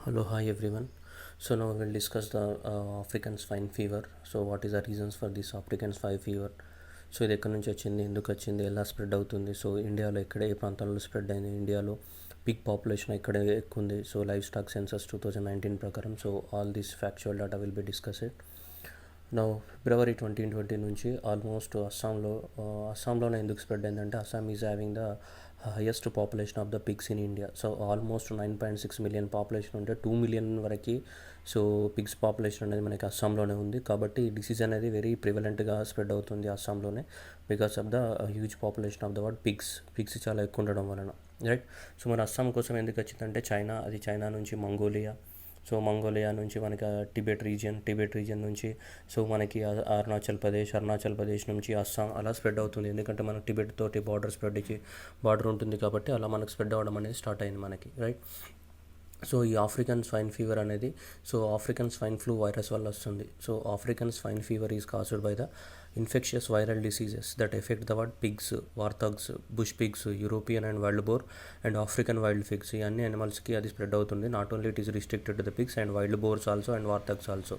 Hello, hi everyone. So now we will discuss the African swine fever. So what is the reasons for this African swine fever? So ఇది ఎక్కడి నుంచి వచ్చింది, ఎందుకు వచ్చింది, ఎలా spread అవుతుంది, సో ఇండియాలో ఎక్కడ ఏ ప్రాంతాల్లో స్ప్రెడ్ అయింది, ఇండియాలో పిగ్ పాపులేషన్ ఎక్కడ ఎక్కువ ఉంది, సో లైవ్ స్టాక్ సెన్సస్ 2019 ప్రకారం. So all this factual data will be discussed. Now February 2020 నుంచి ఆల్మోస్ట్ అస్సాంలోనే ఎందుకు స్ప్రెడ్ అయిందంటే Assam is having the highest population of the pigs in India. So almost 9.6 million population ఉంటే 2 million వరకు so pigs population అనేది మనకి అస్సాంలోనే ఉంది. కాబట్టి ఈ డిసీజ్ అనేది వెరీ ప్రివలెంట్గా స్ప్రెడ్ అవుతుంది అస్సాంలోనే because of the huge population of the world pigs చాలా ఎక్కువ ఉండడం వలన, రైట్. సో మన అస్సాం కోసం ఎందుకు వచ్చిందంటే చైనా నుంచి మంగోలియా నుంచి మనకి టిబెట్ రీజియన్ నుంచి సో మనకి అరుణాచల్ ప్రదేశ్ నుంచి అస్సాం అలా స్ప్రెడ్ అవుతుంది. ఎందుకంటే మనకు టిబెట్ తోటి బార్డర్ ఉంటుంది కాబట్టి అలా మనకు స్ప్రెడ్ అవ్వడం అనేది స్టార్ట్ అయింది మనకి, రైట్. సో ఈ ఆఫ్రికన్ స్వైన్ ఫీవర్ అనేది ఆఫ్రికన్ స్వైన్ ఫ్లూ వైరస్ వల్ల వస్తుంది. So African swine fever is caused by the infectious viral diseases that affect the world pigs, warthogs, bush pigs, European and wild boar and African wild pigs. ఈ అన్ని అనిమల్స్కి అది spread అవుతుంది. Not only it is restricted to the pigs and wild boars also and warthogs also.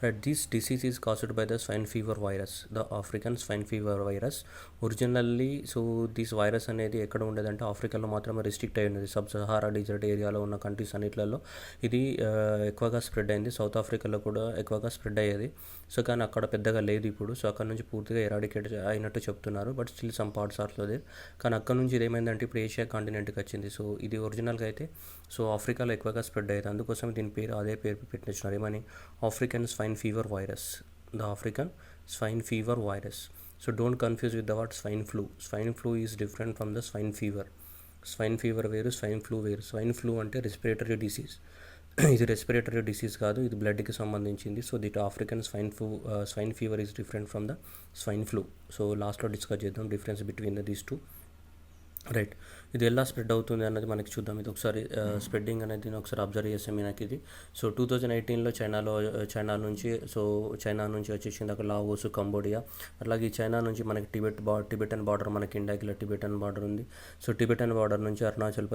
Right, this disease is caused by the swine fever virus, the African swine fever virus. Originally so this virus అనేది ఎక్కడ ఉండేదంటే ఆఫ్రికాలో మాత్రమే restrict అయి ఉన్నది. Sub Sahara desert ఏరియాలో ఉన్న countries అన్నిట్లలో ఇది ఎక్కువగా స్ప్రెడ్ అయింది. సౌత్ ఆఫ్రికాలో కూడా ఎక్కువగా స్ప్రెడ్ అయ్యేది. సో కానీ అక్కడ పెద్దగా లేదు ఇప్పుడు. సో అక్కడ నుంచి పూర్తిగా ఎరాడికేట్ అయినట్టు చెప్తున్నారు. But still some parts are there. కానీ అక్కడ నుంచి ఇది ఏమైందంటే ఇప్పుడు ఏషియా కాంటినెంట్కి వచ్చింది. సో ఇది ఒరిజినల్గా అయితే సో ఆఫ్రికాలో ఎక్కువగా స్ప్రెడ్ అయ్యేది. అందుకోసం దీని పేరు అదే పేరు పెట్టించినారు. ఏమని? African swine fever virus, the African swine fever virus. So don't confuse with the word swine flu. Swine flu is different from the swine fever. Swine fever వేరు, swine flu వేరు. swine flu అంటే respiratory disease. ఇది respiratory disease కాదు, ఇది బ్లడ్కి సంబంధించింది. So that African swine fever is different from the swine flu. So లాస్ట్లో discuss చేద్దాం difference between these two, right. ఇది ఎలా స్ప్రెడ్ అవుతుంది అన్నది మనకి చూద్దాం. ఇది ఒకసారి స్ప్రెడ్డింగ్ అనేది ఒకసారి అబ్జర్వ్ చేసాం మనకి ఇది. సో 2018లో చైనా నుంచి వచ్చేసింది. అక్కడ లావోస్, కంబోడియా, అట్లాగే చైనా నుంచి మనకి టిబెటన్ బార్డర్, మనకి ఇండియాకి టిబెటన్ బార్డర్ ఉంది. సో టిబెటన్ బార్డర్ నుంచి అరుణాచల్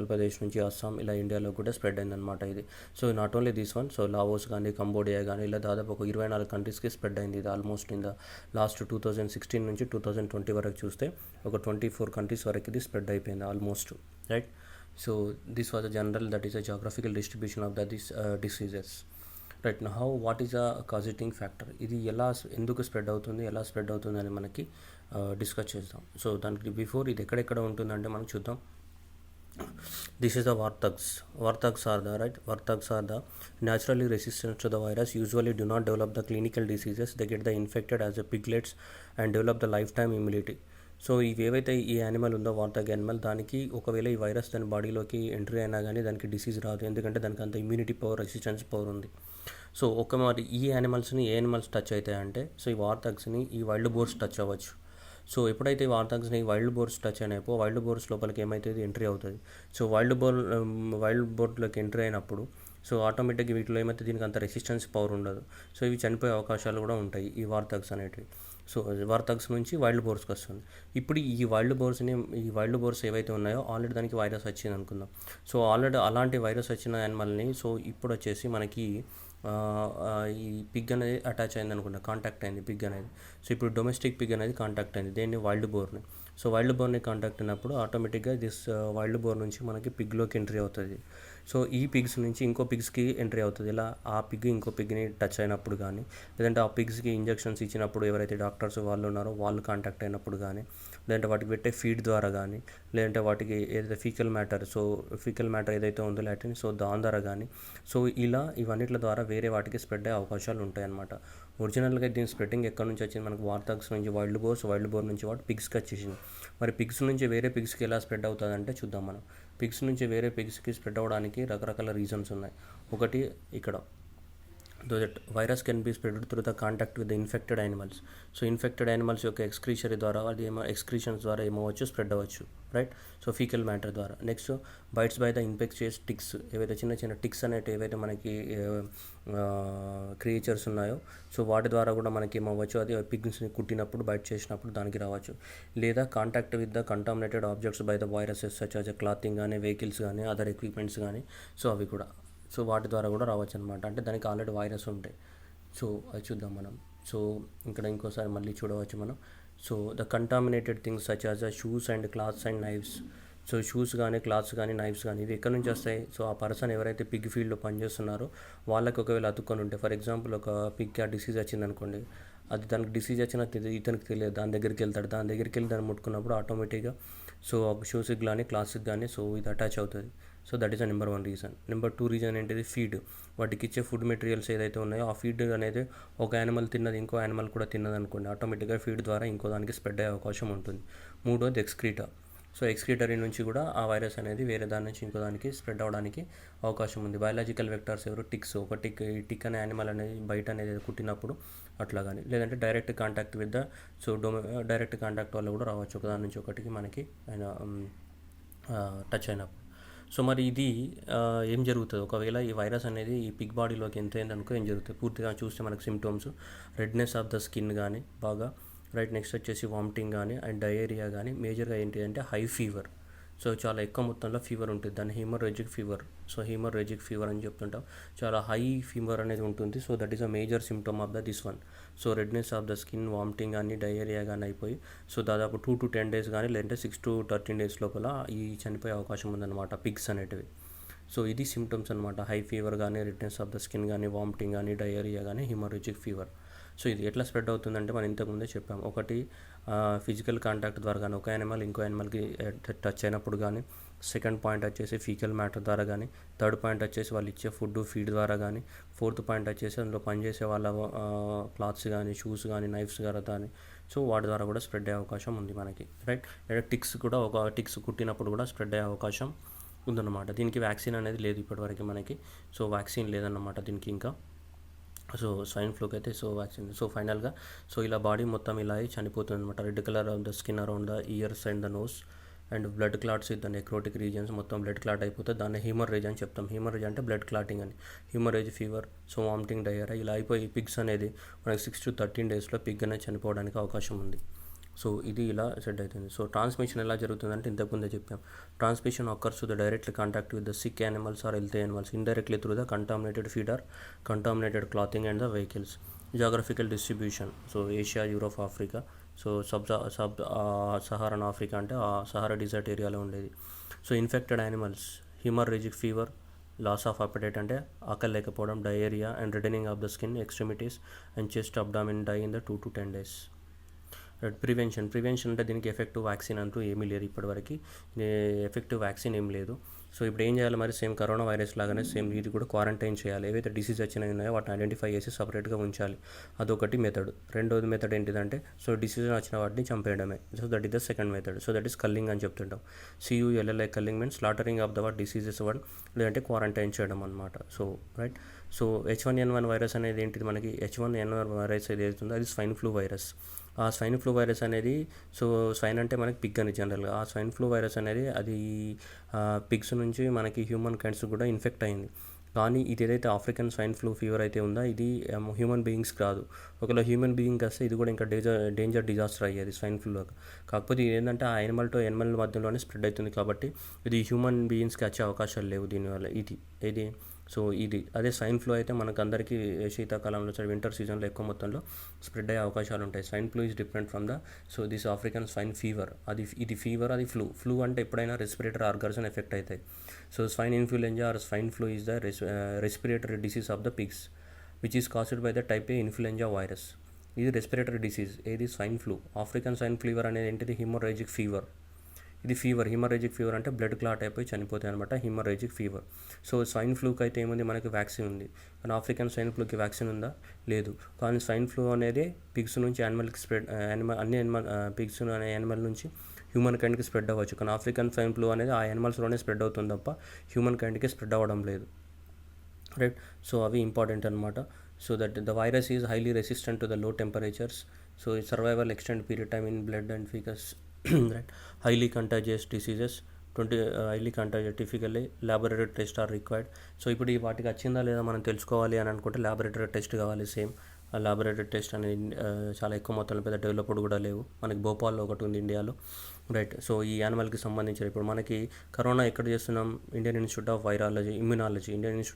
ప్రదేశ్ నుంచి అస్సాం, ఇలా ఇండియాలో కూడా స్ప్రెడ్ అయిందనమాట ఇది. So not only this one, so Laos కానీ కంబోడియా కానీ ఇలా దాదాపు ఒక 24 కంట్రీస్కి స్ప్రెడ్ అయింది ఇది. ఆల్మోస్ట్ ఇన్ ద లాస్ట్ 2016 నుంచి 2020 వరకు చూస్తే ఒక 24 కంట్రీస్ వరకు ఇది స్ప్రెడ్ అయిపోయింది almost, right. So this was a general, that is a geographical distribution of this diseases, right. Now what is a causative factor? ఇది ఎందుకు స్ప్రెడ్ అవుతుంది అని మనకి డిస్కస్ చేద్దాం. సో దానికి బిఫోర్ ఇది ఎక్కడెక్కడ ఉంటుందంటే మనం చూద్దాం. This is the warthogs. Warthogs are the naturally resistant to the virus, usually do not develop the clinical diseases. They get the infected as a piglets and develop the lifetime immunity. So ఇవి ఏవైతే ఈ animal ఉందో వార్థగ్ animal, దానికి ఒకవేళ ఈ virus దాని బాడీలోకి entry అయినా కానీ దానికి డిసీజ్ రాదు. ఎందుకంటే దానికి అంత ఇమ్యూనిటీ పవర్, రెసిస్టెన్స్ పవర్ ఉంది. సో మరి ఈ యానిమల్స్ టచ్ అవుతాయంటే సో ఈ వార్థగ్స్ని ఈ వైల్డ్ బోర్స్ టచ్ అవ్వచ్చు. సో ఎప్పుడైతే వార్థగ్స్ని వైల్డ్ బోర్స్ టచ్ అయినప్పుడు వైల్డ్ బోర్స్ లోపలికి ఏమైతుంది, ఎంట్రీ అవుతుంది. సో వైల్డ్ బోర్లోకి ఎంట్రీ అయినప్పుడు సో ఆటోమేటిక్గా వీటిలో ఏమైతే దీనికి అంత రెసిస్టెన్స్ పవర్ ఉండదు. సో ఇవి చనిపోయే అవకాశాలు కూడా ఉంటాయి ఈ వార్థగ్స్ అనేటివి. సో వార్థగ్స్ నుంచి వైల్డ్ బోర్స్కి వస్తుంది. ఇప్పుడు ఈ వైల్డ్ బోర్స్ ఏవైతే ఉన్నాయో ఆల్రెడీ దానికి వైరస్ వచ్చింది అనుకుందాం. సో ఆల్రెడీ అలాంటి వైరస్ వచ్చిన యానిమల్ని సో ఇప్పుడు వచ్చేసి మనకి ఈ పిగ్ అనేది అటాచ్ అయింది అనుకుంటా, కాంటాక్ట్ అయింది పిగ్ అనేది. సో ఇప్పుడు డొమెస్టిక్ పిగ్ అనేది కాంటాక్ట్ అయింది దేన్ని, వైల్డ్ బోర్ని. సో వైల్డ్ బోర్ని కాంటాక్ట్ అయినప్పుడు ఆటోమేటిక్గా వైల్డ్ బోర్ నుంచి మనకి పిగ్లోకి ఎంట్రీ అవుతుంది. సో ఈ పిగ్స్ నుంచి ఇంకో పిగ్స్కి ఎంట్రీ అవుతుంది. ఇలా ఆ పిగ్ ఇంకో పిగ్ని టచ్ అయినప్పుడు కానీ, లేదంటే ఆ పిగ్స్కి ఇంజెక్షన్స్ ఇచ్చినప్పుడు ఎవరైతే డాక్టర్స్ వాళ్ళు ఉన్నారో వాళ్ళు కాంటాక్ట్ అయినప్పుడు కానీ, లేదంటే వాటికి పెట్టే ఫీడ్ ద్వారా కానీ, లేదంటే వాటికి ఏదైతే ఫీకల్ మ్యాటర్ ఏదైతే ఉందో లాటిన్, సో దాని ద్వారా కానీ, సో ఇలా ఇవన్నిటి ద్వారా వేరే వాటికి స్ప్రెడ్ అయ్యే అవకాశాలు ఉంటాయన్నమాట. ఒరిజినల్గా దీని స్ప్రెడ్డింగ్ ఎక్కడి నుంచి వచ్చింది, మనకు వార్థగ్స్ నుంచి వైల్డ్ బోర్ నుంచి పిగ్స్కి వచ్చేసింది. మరి పిగ్స్ నుంచి వేరే పిగ్స్కి ఎలా స్ప్రెడ్ అవుతుంది అంటే చూద్దాం మనం. పిగ్స్ నుంచి వేరే పిగ్స్కి స్ప్రెడ్ అవ్వడానికి రకరకాల రీజన్స్ ఉన్నాయి. ఒకటి ఇక్కడ that virus can be spread through the contact with the infected animals. So infected animals యొక్క ఎక్స్క్రీషన్స్ ద్వారా ఏమవచ్చు, స్ప్రెడ్ అవ్వచ్చు, రైట్. సో ఫీకల్ మ్యాటర్ ద్వారా. Next bites by the infectious ticks, ఏవైతే చిన్న టిక్స్ అనేవి ఏవైతే మనకి క్రియేచర్స్ ఉన్నాయో సో వాటి ద్వారా కూడా మనకి ఏమవ్వచ్చు, అది పిగ్స్ని కుట్టినప్పుడు బైట్ చేసినప్పుడు దానికి రావచ్చు. లేదా contact with the contaminated objects by the viruses such as clothing కానీ, వెహికల్స్ కానీ, అదర్ ఎక్విప్మెంట్స్ కానీ, సో అవి కూడా. సో వాటి ద్వారా కూడా రావచ్చు అనమాట. అంటే దానికి ఆల్రెడీ వైరస్ ఉంటాయి. సో అది చూద్దాం మనం. సో ఇక్కడ ఇంకోసారి మళ్ళీ చూడవచ్చు మనం. So the contaminated things such as the shoes and clothes and knifes. So shoes కానీ, క్లాత్స్ కానీ, నైఫ్స్ కానీ ఇవి ఎక్కడి నుంచి వస్తాయి? సో ఆ పర్సన్ ఎవరైతే పిగ్ ఫీల్డ్లో పనిచేస్తున్నారో వాళ్ళకి ఒకవేళ అతుక్కొని ఉంటే, ఫర్ ఎగ్జాంపుల్ ఒక పిగ్కి ఆ డిసీజ్ వచ్చిందనుకోండి, అది దానికి డిసీజ్ వచ్చినా ఇతనికి తెలియదు, దాని దగ్గరికి వెళ్తాడు, దాని దగ్గరికి వెళ్ళి దాన్ని ముట్టుకున్నప్పుడు ఆటోమేటిక్గా సో షూస్కి కానీ, క్లాత్స్కి కానీ సో ఇది అటాచ్ అవుతుంది. So that is the number 1 reason. Number 2 reason ఏంటిది? ఫీడ్. వాటికి ఇచ్చే ఫుడ్ మెటీరియల్స్ ఏదైతే ఉన్నాయో ఆ ఫీడ్ అనేది ఒక యానిమల్ తిన్నది ఇంకో యానిమల్ కూడా తిన్నది అనుకోండి, ఆటోమేటిక్గా ఫీడ్ ద్వారా ఇంకో దానికి స్ప్రెడ్ అయ్యే అవకాశం ఉంటుంది. మూడోది ఎక్స్క్రీటా. సో ఎక్స్క్రీటరీ నుంచి కూడా ఆ వైరస్ అనేది వేరే దాని నుంచి ఇంకో దానికి స్ప్రెడ్ అవ్వడానికి అవకాశం ఉంది. బయాలజికల్ వెక్టర్స్ ఎవరు? టిక్స్. ఒక టిక్ అనే యానిమల్ అనేది బయట అనేది కుట్టినప్పుడు అట్లా కానీ, లేదంటే direct contact with the so direct contact వల్ల కూడా రావచ్చు ఒకదాని నుంచి ఒకటికి మనకి ఆయన టచ్ అయినప్పుడు. సో మరి ఇది ఏం జరుగుతుంది ఒకవేళ ఈ వైరస్ అనేది ఈ పిగ్ బాడీలోకి ఎంత అయిందనుకో ఏం జరుగుతుంది? పూర్తిగా చూస్తే మనకు symptoms redness of the skin కానీ బాగా, రైట్, నెక్స్ట్ వచ్చేసి వామిటింగ్ కానీ అండ్ డయేరియా కానీ, మేజర్గా ఏంటి అంటే హై ఫీవర్. సో చాలా ఎక్కువ మొత్తంలో ఫీవర్ ఉంటుంది, దాన్ని హీమోరేజిక్ ఫీవర్. సో హీమోరేజిక్ ఫీవర్ అని చెప్తుంటాం. చాలా హై ఫీవర్ అనేది ఉంటుంది. So that is a major symptom of this one. So redness of the skin, vomiting కానీ, డయేరియా కానీ అయిపోయి సో దాదాపు 2 to 10 days కానీ, లేదంటే 6 to 13 days లోపల ఈ చనిపోయే అవకాశం ఉందన్నమాట పిగ్స్ అనేటివి. సో ఇది సిమ్టమ్స్ అనమాట. హై ఫీవర్ కానీ, రెడ్నెస్ ఆఫ్ ద స్కిన్ కానీ, వామిటింగ్ కానీ, డయేరియా కానీ, హీమోరేజిక్ ఫీవర్. సో ఇది ఎట్లా స్ప్రెడ్ అవుతుందంటే మనం ఇంతకుముందే చెప్పాం. ఒకటి ఫిజికల్ కాంటాక్ట్ ద్వారా కానీ, ఒక యానిమల్ ఇంకో యానిమల్కి టచ్ అయినప్పుడు కానీ, సెకండ్ పాయింట్ వచ్చేసి ఫీకల్ మ్యాటర్ ద్వారా కానీ, థర్డ్ పాయింట్ వచ్చేసి వాళ్ళు ఇచ్చే ఫీడ్ ద్వారా కానీ, ఫోర్త్ పాయింట్ వచ్చేసి అందులో పనిచేసే వాళ్ళ క్లాత్స్ కానీ, షూస్ కానీ, నైఫ్స్ కానీ, సో వాటి ద్వారా కూడా స్ప్రెడ్ అయ్యే అవకాశం ఉంది మనకి, రైట్. లేదా టిక్స్ కూడా, ఒక టిక్స్ కుట్టినప్పుడు కూడా స్ప్రెడ్ అయ్యే అవకాశం ఉందన్నమాట. దీనికి వ్యాక్సిన్ అనేది లేదు ఇప్పటివరకు మనకి. సో వ్యాక్సిన్ లేదన్నమాట దీనికి ఇంకా. సో స్వైన్ ఫ్లూకి అయితే సో వ్యాక్సిన్. సో ఫైనల్గా సో ఇలా బాడీ మొత్తం ఇలా చనిపోతుంది అనమాట. Red colour of the skin around the ears and the nose and blood clots in the necrotic regions, మొత్తం బ్లడ్ క్లాట్ అయిపోతుంది. దాన్ని హీమరేజ్ అని చెప్తాం. హీమరేజ్ అంటే బ్లడ్ క్లాటింగ్ అని. హీమరేజ్ ఫీవర్, సో వామిటింగ్, డయేరియా ఇలా అయిపోయి పిగ్స్ అనేది మనకి 6 to 13 daysలో పిగ్ అనేది చనిపోవడానికి అవకాశం ఉంది. సో ఇది ఇలా సెట్ అవుతుంది. సో ట్రాన్స్మిషన్ ఎలా జరుగుతుందంటే ఇంతకుముందే చెప్పాం. Transmission occurs to the directly contact with the sick animals or healthy animals, indirectly through the contaminated feed or contaminated clothing and the vehicles. Geographical distribution. So Asia, Europe, Africa. So Saharan Africa అంటే ఆ Sahara desert ఏరియాలో ఉండేది. So infected animals, haemorrhagic fever, loss of appetite అంటే ఆకలి లేకపోవడం, diarrhoea and reddening of the skin, extremities and chest, abdomen die in the 2 to 10 days. Prevention అంటే దీనికి effective vaccine అంటూ ఏమీ లేదు ఇప్పటివరకు. ఎఫెక్టివ్ వ్యాక్సిన్ ఏం లేదు. సో ఇప్పుడు ఏం చేయాలి మరి? సేమ్ కరోనా వైరస్ లాగానే సేమ్ ఇది కూడా క్వారంటైన్ చేయాలి. ఏవైతే డిసీజ్ వచ్చినాయి ఉన్నాయో వాటిని ఐడెంటిఫై చేసి సపరేట్గా ఉంచాలి. అదొకటి మెథడ్. రెండోది మెథడ్ ఏంటిదంటే సో డిసీజ్ వచ్చిన వాటిని చంపేయడమే. So that is the second method. So that is culling అని చెప్తుంటాం. CULLI culling means slaughtering of the what diseases one, లేదంటే క్వారంటైన్ చేయడం అనమాట. So right. So H1N1 virus అనేది ఏంటిది? మనకి H1N1 వైరస్ ఏదైతే ఉందో అది స్వైన్ ఫ్లూ వైరస్. ఆ స్వైన్ ఫ్లూ వైరస్ అనేది సో స్వైన్ అంటే మనకి పిగ్ అని జనరల్గా. ఆ స్వైన్ ఫ్లూ వైరస్ అనేది అది పిగ్స్ నుంచి మనకి హ్యూమన్ కైండ్స్ కూడా ఇన్ఫెక్ట్ అయింది. కానీ ఇది ఏదైతే ఆఫ్రికన్ స్వైన్ ఫ్లూ ఫీవర్ అయితే ఉందో ఇది హ్యూమన్ బీయింగ్స్కి రాదు. ఒకవేళ హ్యూమన్ బీయింగ్కి వస్తే ఇది కూడా ఇంకా డేంజర్ డిజాస్టర్ అయ్యేది స్వైన్ ఫ్లూలోకి. కాకపోతే ఇది ఏంటంటే ఆ యానిమల్ టు యానిమల్ మధ్యలోనే స్ప్రెడ్ అవుతుంది కాబట్టి ఇది హ్యూమన్ బీయింగ్స్కి వచ్చే అవకాశాలు లేవు దీనివల్ల. ఇది సో ఇది అదే స్వైన్ ఫ్లూ అయితే మనకు అందరికీ శీతాకాలంలో వింటర్ సీజన్లో ఎక్కువ మొత్తంలో స్ప్రెడ్ అయ్యే అవకాశాలు ఉంటాయి. Swine flu is different from the so this African swine fever. ఇది ఫీవర్, అది ఫ్లూ అంటే ఎప్పుడైనా రెస్పిరేటరీ ఆర్గన్స్ ఎఫెక్ట్ అవుతాయి. So swine influenza or swine flu is the respiratory disease of the pigs which is caused by the type A influenza virus. ఇది respiratory disease. ఏది? Swine flu. African swine fever అనేది ఏంటిది? Haemorrhagic fever. ఇది fever. Haemorrhagic fever అంటే blood clot అయిపోయి చనిపోతాయి అనమాట, haemorrhagic fever. So swine ఫ్లూకి అయితే ఏముంది? మనకి వ్యాక్సిన్ ఉంది. కానీ ఆఫ్రికన్ స్వైన్ ఫ్లూకి వ్యాక్సిన్ ఉందా? లేదు. కానీ స్వైన్ ఫ్లూ అనేది పిగ్స్ నుంచి యానిమల్కి స్ప్రెడ్, అన్ని పిగ్స్ అనే యానిమల్ నుంచి హ్యూమన్ కైండ్కి స్ప్రెడ్ అవ్వచ్చు. కానీ ఆఫ్రికన్ స్వైన్ ఫ్లూ అనేది ఆ యానిమల్స్లోనే స్ప్రెడ్ అవుతుంది తప్ప హ్యూమన్ కైండ్కి స్ప్రెడ్ అవ్వడం లేదు, రైట్. సో అవి ఇంపార్టెంట్ అనమాట. So that the virus is highly resistant to the low temperatures. So survival extend period time in blood and faeces, right. Highly contagious diseases, highly contagious, typically laboratory tests are required. So ఇప్పుడు ఈ వాటికి వచ్చిందా లేదా మనం తెలుసుకోవాలి అని అనుకుంటే laboratory test కావాలి. సేమ్ ఆ లాబొరేటరీ టెస్ట్ అనేది చాలా ఎక్కువ మొత్తంలో పెద్ద డెవలప్డ్ కూడా లేవు. మనకి భోపాల్లో ఒకటి ఉంది ఇండియాలో. రైట్. సో ఈ యానిమల్కి సంబంధించిన ఇప్పుడు మనకి కరోనా ఎక్కడ చేస్తున్నాం, ఇండియన్ ఇన్స్టిట్యూట్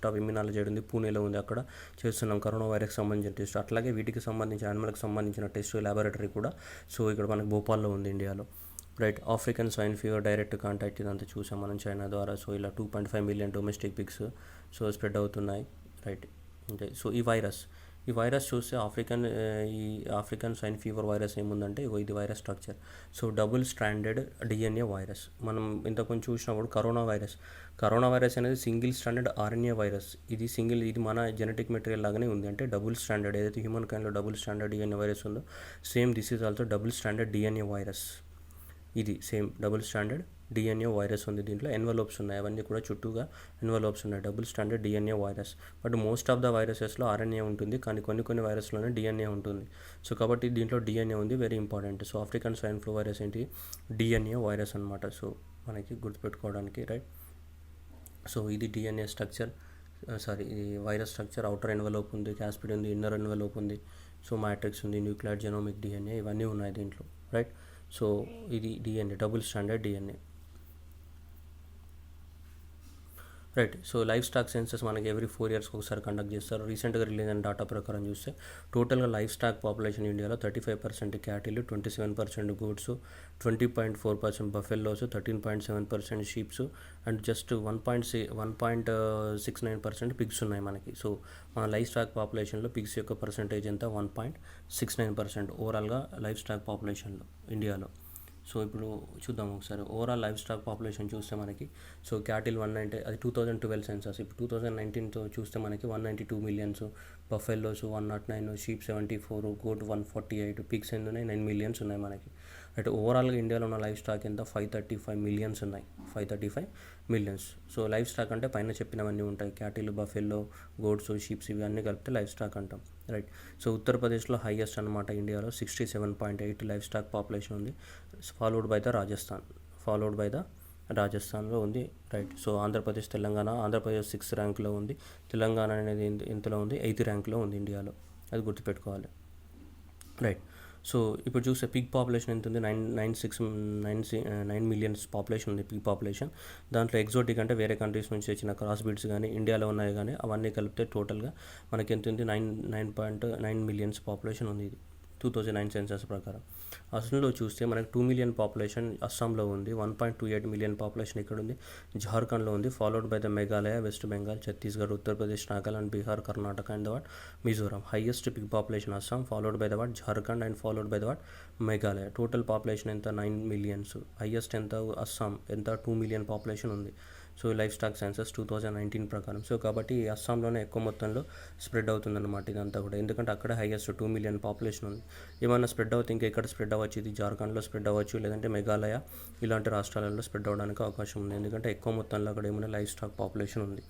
ఆఫ్ ఇమ్యునాలజీ ఉంది పూణేలో ఉంది, అక్కడ చేస్తున్నాం కరోనా వైరస్కి సంబంధించిన టెస్ట్. అట్లాగే వీటికి సంబంధించిన యానిమల్కి సంబంధించిన టెస్ట్ ల్యాబొరేటరీ కూడా సో ఇక్కడ మనకి భోపాల్లో ఉంది ఇండియాలో. Right. African swine fever direct contact ఇదంతా చూసాం మనం చైనా ద్వారా. సో ఇలా 2.5 million domestic pigs so spread అవుతున్నాయి. రైట్. అంటే సో ఈ వైరస్ చూస్తే ఈ ఆఫ్రికన్ స్వైన్ ఫీవర్ వైరస్ ఏముందంటే ఇది virus structure. So double stranded DNA virus. మనం ఇంతకుముందు చూసినప్పుడు కరోనా వైరస్ అనేది సింగిల్ స్ట్రాండెడ్ ఆర్ఎన్ఏ వైరస్. ఇది మన జెనెటిక్ మెటీరియల్ లాగానే ఉంది. అంటే డబుల్ స్ట్రాండెడ్ ఏదైతే హ్యూమన్ కైండ్లో డబుల్ స్ట్రాండెడ్ డిఎన్ఏ వైరస్ ఉందో same this is also double stranded DNA virus. ఇది same double stranded DNA virus ఉంది. దీంట్లో ఎన్వలోప్స్ ఉన్నాయి, అవన్నీ కూడా చుట్టూగా ఎన్వలోప్స్ ఉన్నాయి. Double stranded DNA virus. But most of the వైరసెస్లో ఆర్ఎన్ఏ ఉంటుంది, కానీ కొన్ని వైరస్లోనే డిఎన్ఏ ఉంటుంది. సో కాబట్టి దీంట్లో డిఎన్ఏ ఉంది, very important. So African swine flu virus ఏంటి, డిఎన్ఏ వైరస్ అనమాట. సో మనకి గుర్తుపెట్టుకోవడానికి. రైట్. సో ఇది డిఎన్ఏ స్ట్రక్చర్, ఇది వైరస్ స్ట్రక్చర్. అవుటర్ ఎన్వలోప్ ఉంది, క్యాస్పిడ్ ఉంది, ఇన్నర్ ఎన్వలోప్ ఉంది, సో మ్యాట్రిక్స్ ఉంది, న్యూక్లియర్ జెనోమిక్ డిఎన్ఏ ఇవన్నీ ఉన్నాయి దీంట్లో. రైట్. సో ఇది DNA, double stranded DNA. Right. So livestock census మనకి ఎవ్రీ 4 years ఒకసారి కండక్ట్ చేస్తారు. రీసెంట్గా రిలీజ్ అయిన డేటా ప్రకారం చూస్తే టోటల్గా లైఫ్ స్టాక్ పాపులేషన్ ఇండియాలో 35% cattle, 27% goods, 20.4% buffaloes, 13.7% sheeps and just 1.69% pigs ఉన్నాయి మనకి. సో మన లైఫ్ స్టాక్ పాపులేషన్లో పిగ్స్ యొక్క పర్సంటేజ్ ఎంత, 1.69% ఓవరాల్గా లైఫ్ స్టాక్ పాపులేషన్లో ఇండియాలో. సో ఇప్పుడు చూద్దాం ఒకసారి ఓవరాల్ లైఫ్ స్టాక్ పాపులేషన్ చూస్తే మనకి సో క్యాటిల్ 190, అది 2012 సెన్సస్. ఇప్పుడు 2019తో చూస్తే మనకి 192 millions, buffaloes 109, sheep 74, goat 148, pigs ఎన్ని ఉన్నాయి, 9 మిలియన్స్ ఉన్నాయి మనకి. అంటే ఓవరాల్గా ఇండియాలో ఉన్న లైఫ్ స్టాక్ ఎంత, 535 మిలియన్స్ ఉన్నాయి, 535 మిలియన్స్. సో లైఫ్ స్టాక్ అంటే పైన చెప్పినవన్నీ ఉంటాయి, క్యాటిల్, బఫెల్లో, గోడ్స్, షీప్స్ ఇవన్నీ కలిపితే లైఫ్ స్టాక్ అంటాం. రైట్. సో ఉత్తరప్రదేశ్లో హైయెస్ట్ అనమాట ఇండియాలో, 67.8 లైఫ్ స్టాక్ పాపులేషన్ ఉంది. ఫాలోడ్ బై ద రాజస్థాన్లో ఉంది. రైట్. సో ఆంధ్రప్రదేశ్ 6th ర్యాంక్లో ఉంది. తెలంగాణ అనేది ఎంతలో ఉంది, 8th ర్యాంక్లో ఉంది ఇండియాలో. అది గుర్తుపెట్టుకోవాలి. రైట్. సో ఇప్పుడు చూస్తే పిగ్ పాపులేషన్ ఎంత ఉంది, 9 మిలియన్స్ పాపులేషన్ ఉంది పిగ్ పాపులేషన్. దాంట్లో ఎగ్జోటిక్ అంటే వేరే కంట్రీస్ నుంచి వచ్చిన క్రాస్ బీడ్స్ కానీ ఇండియాలో ఉన్నాయి కానీ అవన్నీ కలిపితే టోటల్గా మనకి ఎంత ఉంది, 9.9 మిలియన్స్ పాపులేషన్ ఉంది. ఇది 2009 సెన్సస్ ప్రకారం. అసలులో చూస్తే మనకి 2 మిలియన్ పాపులేషన్ అస్సాంలో ఉంది, 1.28 మిలియన్ పాపులేషన్ ఇక్కడ ఉంది, జార్ఖండ్లో ఉంది. Followed by the Meghalaya, west Bengal, Chhattisgarh, Uttar Pradesh, Nagaland, Bihar, Karnataka and the Mizoram. Highest Pig population Assam, followed by the Jharkhand and followed by the Meghalaya. Total population ఎంత, 9 మిలియన్స్. హైయెస్ట్ ఎంత, అస్సాం ఎంత, 2 మిలియన్ పాపులేషన్ ఉంది. సో లైఫ్ స్టాక్ సెన్సస్ 2019 ప్రకారం. సో కాబట్టి అస్సాంలోనే ఎక్కువ మొత్తంలో స్ప్రెడ్ అవుతుందన్నమాట ఇదంతా కూడా, ఎందుకంటే అక్కడ హైయెస్ట్ 2 మిలియన్ పాపులేషన్ ఉంది. ఏమైనా స్ప్రెడ్ అవుతే ఇంకా ఎక్కడ స్ప్రెడ్ అవ్వచ్చు, ఇది జార్ఖండ్లో స్ప్రెడ్ అవ్వచ్చు, లేదంటే మేఘాలయ ఇలాంటి రాష్ట్రాలలో స్ప్రెడ్ అవ్వడానికి అవకాశం ఉంది, ఎందుకంటే ఎక్కువ మొత్తంలో అక్కడ ఏమైనా లైఫ్ స్టాక్ పాపులేషన్ ఉంది.